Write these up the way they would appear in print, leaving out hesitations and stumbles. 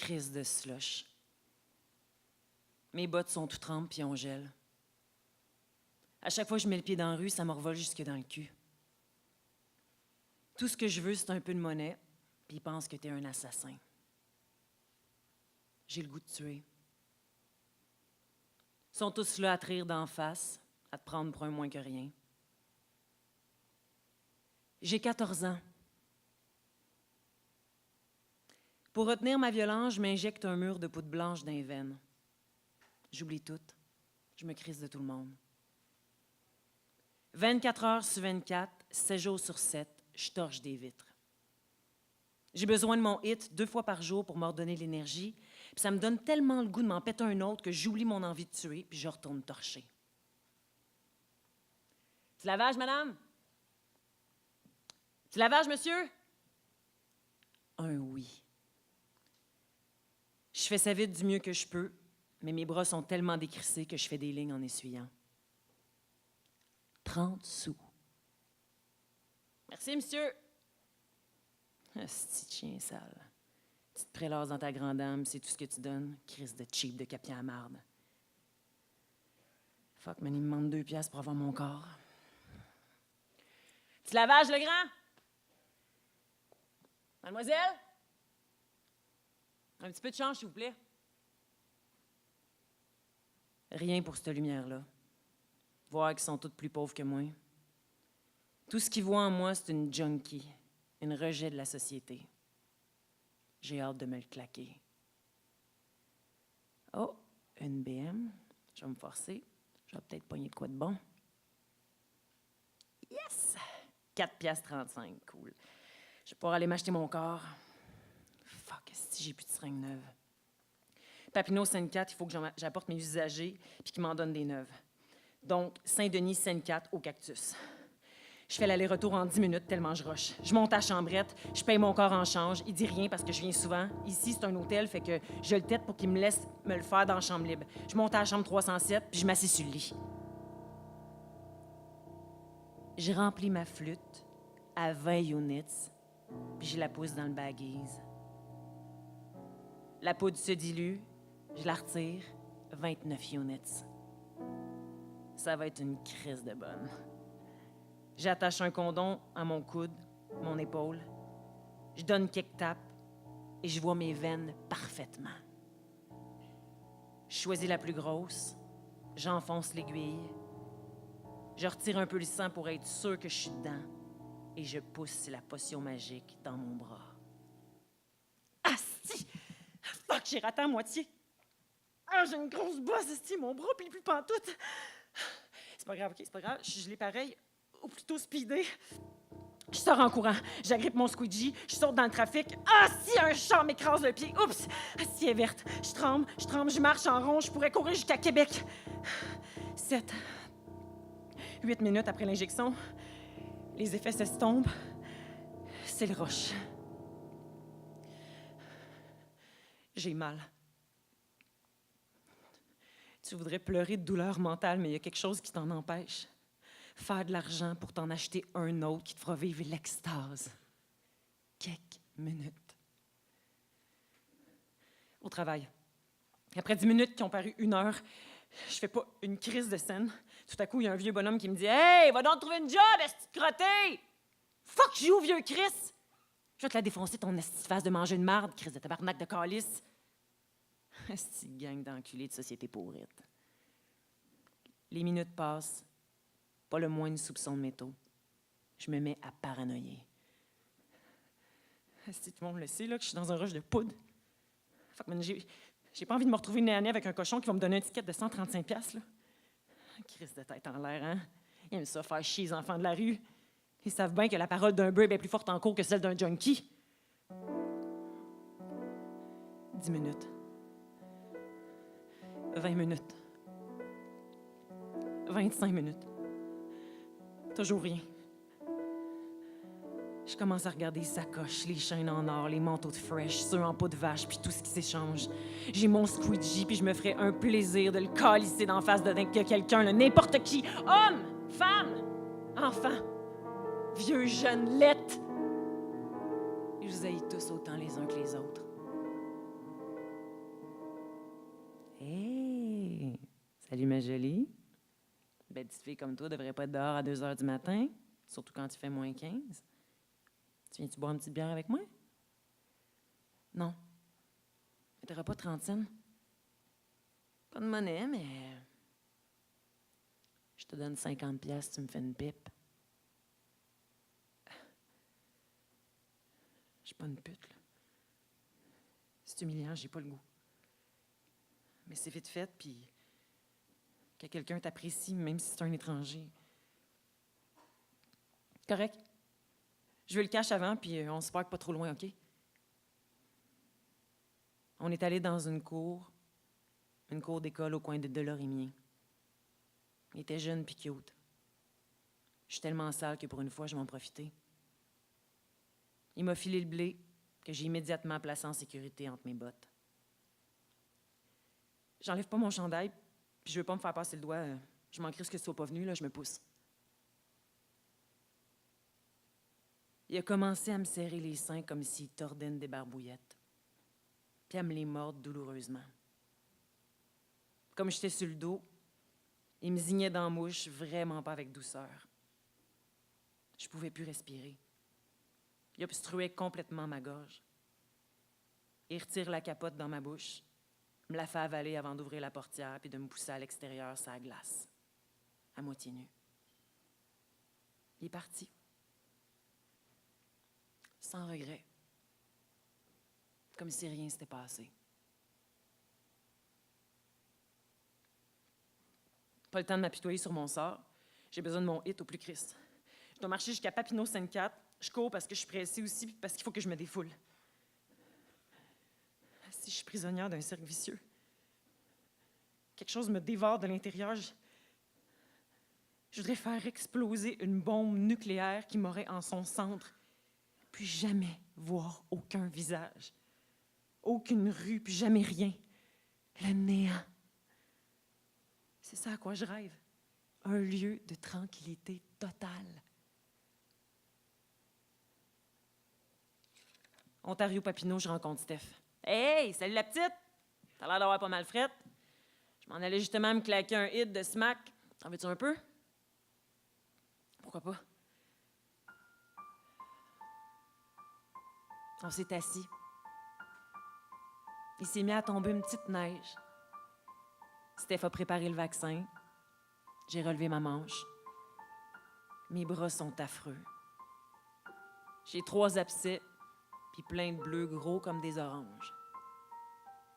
crise de slush. Mes bottes sont toutes trempes puis on gèle. À chaque fois que je mets le pied dans la rue, ça me revole jusque dans le cul. Tout ce que je veux, c'est un peu de monnaie, puis ils pensent que t'es un assassin. J'ai le goût de tuer. Ils sont tous là à te rire d'en face, à te prendre pour un moins que rien. J'ai 14 ans. Pour retenir ma violence, je m'injecte un mur de poudre blanche dans les veines. J'oublie tout. Je me crisse de tout le monde. 24 heures sur 24, 7 jours sur 7, je torche des vitres. J'ai besoin de mon hit 2 fois par jour pour me redonner l'énergie, puis ça me donne tellement le goût de m'en péter un autre que j'oublie mon envie de tuer, puis je retourne torcher. Petit lavage, madame? Petit lavage, monsieur? Un oui. Je fais ça vite du mieux que je peux, mais mes bras sont tellement décrissés que je fais des lignes en essuyant. 30 sous. Merci, monsieur. Asti de chien sale. Petite prélasse dans ta grande âme, c'est tout ce que tu donnes. Crise de cheap de capier à marde. Fuck, man, il me demande 2 piastres pour avoir mon corps. Petit lavage, le grand? Mademoiselle? Un petit peu de change, s'il vous plaît. Rien pour cette lumière-là. Voir qu'ils sont toutes plus pauvres que moi. Tout ce qu'ils voient en moi, c'est une junkie, une rejet de la société. J'ai hâte de me le claquer. Oh, une BM. Je vais me forcer. Je vais peut-être pogner de quoi de bon. Yes! 4,35 $. Cool. Je vais pouvoir aller m'acheter mon corps. Fuck, si j'ai plus de seringues neuves. Papineau, Sainte-Cat, il faut que j'apporte mes usagers puis qu'ils m'en donnent des neuves. Donc, Saint-Denis, Sainte-Cat, au Cactus. Je fais l'aller-retour en 10 minutes tellement je rush. Je monte à la chambrette, je paye mon corps en change. Il dit rien parce que je viens souvent. Ici, c'est un hôtel, fait que je le tête pour qu'il me laisse me le faire dans la chambre libre. Je monte à la chambre 307 puis je m'assieds sur le lit. J'ai rempli ma flûte à 20 units puis je la pousse dans le baggies. La poudre se dilue, je la retire, 29 units. Ça va être une crise de bonne. J'attache un condom à mon coude, mon épaule. Je donne quelques tapes et je vois mes veines parfaitement. Je choisis la plus grosse, j'enfonce l'aiguille. Je retire un peu le sang pour être sûr que je suis dedans et je pousse la potion magique dans mon bras. Asti! Fuck, j'ai raté à moitié. Ah, j'ai une grosse bosse, asti, mon bras plie plus pantoute. C'est pas grave, OK, c'est pas grave. Je l'ai pareil, ou plutôt speedé. Je sors en courant, j'agrippe mon squeegee, je saute dans le trafic. Ah, si un char m'écrase le pied, oups! Ah, si elle est verte, je tremble, je marche en rond, je pourrais courir jusqu'à Québec. 7, 8 minutes après l'injection, les effets s'estompent. C'est le rush. J'ai mal. Tu voudrais pleurer de douleur mentale, mais il y a quelque chose qui t'en empêche. Faire de l'argent pour t'en acheter un autre qui te fera vivre l'extase. Quelques minutes. Au travail. Après 10 minutes qui ont paru 1 heure, je fais pas une crise de scène. Tout à coup, il y a un vieux bonhomme qui me dit « Hey, va donc trouver une job, esti de crotté! » Fuck you, vieux Chris! Je vais te la défoncer, ton esti de face de manger une marde, Chris de tabarnak de calice. Esti de gang d'enculés de société pourrite. Les minutes passent. Pas le moindre soupçon de métaux. Je me mets à paranoïer. Esti, tout le monde le sait, là, que je suis dans un rush de poudre. Fuck, man, j'ai pas envie de me retrouver nez à nez avec un cochon qui va me donner un ticket de 135 $, là. Crise de tête en l'air, hein? Ils aiment ça faire chier les enfants de la rue. Ils savent bien que la parole d'un bœuf est bien plus forte en cours que celle d'un junkie. 10 minutes. 20 minutes. 25 minutes. Toujours rien. Je commence à regarder les sacoches, les chaînes en or, les manteaux de fresh, ceux en peau de vache, puis tout ce qui s'échange. J'ai mon squeegee, puis je me ferais un plaisir de le calisser d'en face de quelqu'un, là, n'importe qui, homme, femme, enfant, vieux, jeune, lettre. Je vous haïs tous autant les uns que les autres. Hey! Salut, ma jolie. Belle petite fille comme toi devrait pas être dehors à 2 heures du matin, surtout quand il fait moins 15. Tu viens-tu boire une petite bière avec moi? Non. Mais t'auras pas 30 cents? Pas de monnaie, mais... Je te donne 50 piastres, tu me fais une pipe. Je suis pas une pute, là. C'est humiliant, j'ai pas le goût. Mais c'est vite fait, puis que quelqu'un t'apprécie, même si c'est un étranger. Correct. Je veux le cash avant, puis on se parque pas trop loin, OK? On est allé dans une cour d'école au coin de Delorimier. Il était jeune puis cute. Je suis tellement sale que pour une fois, je m'en profitais. Il m'a filé le blé que j'ai immédiatement placé en sécurité entre mes bottes. J'enlève pas mon chandail, puis je veux pas me faire passer le doigt. Je m'en crisse que tu sois pas venu, là, je me pousse. Il a commencé à me serrer les seins comme s'il tordait une débarbouillette, puis à me les mordre douloureusement. Comme j'étais sur le dos, il me zignait dans la mouche, vraiment pas avec douceur. Je pouvais plus respirer. Il obstruait complètement ma gorge. Il retire la capote dans ma bouche, me la fait avaler avant d'ouvrir la portière puis de me pousser à l'extérieur sur la glace, à moitié nu. Il est parti. Sans regret. Comme si rien s'était passé. Pas le temps de m'apitoyer sur mon sort. J'ai besoin de mon hit au plus Christ. Je dois marcher jusqu'à Papineau-Sainte-Cat. Je cours parce que je suis pressée aussi, puis parce qu'il faut que je me défoule. Si je suis prisonnière d'un cercle vicieux, quelque chose me dévore de l'intérieur. Je voudrais faire exploser une bombe nucléaire qui m'aurait en son centre, puis jamais voir aucun visage, aucune rue, puis jamais rien. Le néant. C'est ça à quoi je rêve. Un lieu de tranquillité totale. Ontario-Papineau, je rencontre Steph. Hey, salut la petite! T'as l'air d'avoir pas mal frette. Je m'en allais justement me claquer un hit de smack. T'en veux-tu un peu? Pourquoi pas? On s'est assis. Il s'est mis à tomber une petite neige. Steph a préparé le vaccin. J'ai relevé ma manche. Mes bras sont affreux. J'ai 3 abcès, puis plein de bleus gros comme des oranges.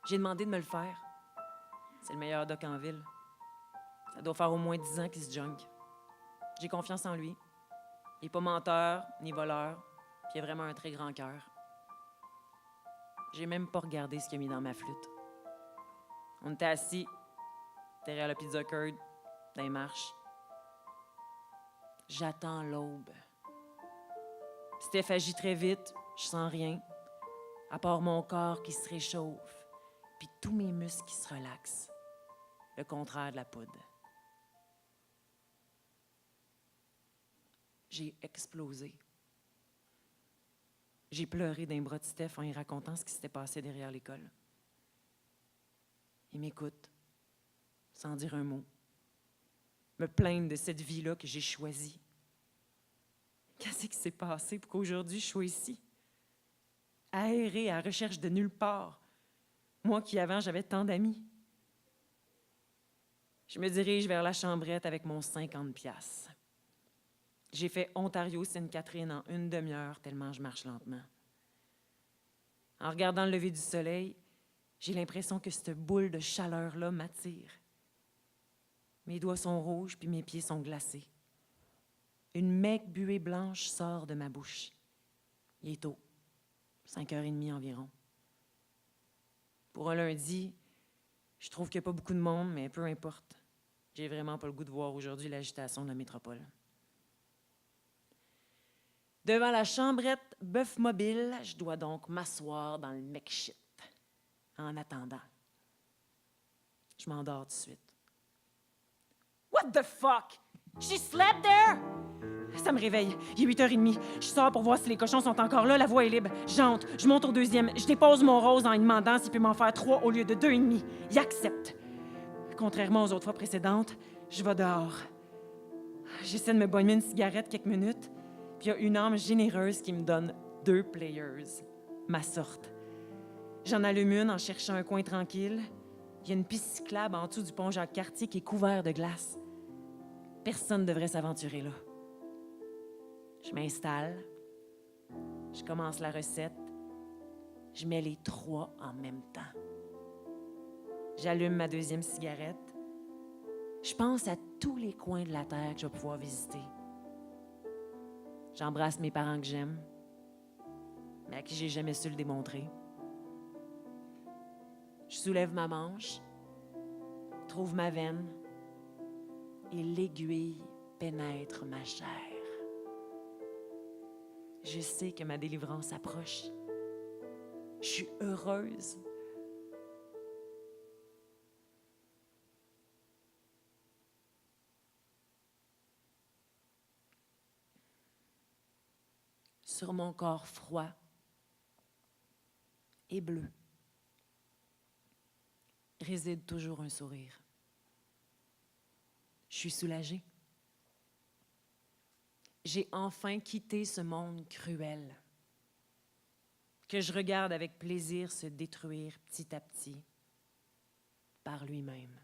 J'ai demandé de me le faire. C'est le meilleur doc en ville. Ça doit faire au moins 10 ans qu'il se junk. J'ai confiance en lui. Il n'est pas menteur, ni voleur, puis il a vraiment un très grand cœur. J'ai même pas regardé ce qu'il a mis dans ma flûte. On était assis derrière le pizza curd, dans les marches. J'attends l'aube. Steph agit très vite, je sens rien, à part mon corps qui se réchauffe, puis tous mes muscles qui se relaxent. Le contraire de la poudre. J'ai explosé. J'ai pleuré d'un bras de Steph en y racontant ce qui s'était passé derrière l'école. Il m'écoute, sans dire un mot, me plaindre de cette vie-là que j'ai choisie. Qu'est-ce qui s'est passé pour qu'aujourd'hui je sois ici? Aérée à la recherche de nulle part. Moi qui avant j'avais tant d'amis. Je me dirige vers la chambrette avec mon 50 piastres. J'ai fait Ontario-Sainte-Catherine en 1 demi-heure tellement je marche lentement. En regardant le lever du soleil, j'ai l'impression que cette boule de chaleur-là m'attire. Mes doigts sont rouges puis mes pieds sont glacés. Une maigre buée blanche sort de ma bouche. Il est tôt, 5h30 environ. Pour un lundi, je trouve qu'il n'y a pas beaucoup de monde, mais peu importe. J'ai vraiment pas le goût de voir aujourd'hui l'agitation de la métropole. Devant la chambrette bœuf mobile, je dois donc m'asseoir dans le mec shit. En attendant, je m'endors tout de suite. What the fuck? She slept there? Ça me réveille. Il est 8h30. Je sors pour voir si les cochons sont encore là. La voie est libre. J'entre. Je monte au 2e. Je dépose mon rose en lui demandant s'il peut m'en faire 3 au lieu de 2,5. Il accepte. Contrairement aux autres fois précédentes, je vais dehors. J'essaie de me bonner une cigarette quelques minutes, puis il y a une âme généreuse qui me donne 2 players, ma sorte. J'en allume une en cherchant un coin tranquille. Il y a une piste cyclable en dessous du pont Jacques-Cartier qui est couvert de glace. Personne ne devrait s'aventurer là. Je m'installe, je commence la recette, je mets les 3 en même temps. J'allume ma 2e cigarette. Je pense à tous les coins de la terre que je vais pouvoir visiter. J'embrasse mes parents que j'aime, mais à qui j'ai jamais su le démontrer. Je soulève ma manche, trouve ma veine, et l'aiguille pénètre ma chair. Je sais que ma délivrance approche. Je suis heureuse. Sur mon corps froid et bleu réside toujours un sourire. Je suis soulagée. J'ai enfin quitté ce monde cruel que je regarde avec plaisir se détruire petit à petit par lui-même.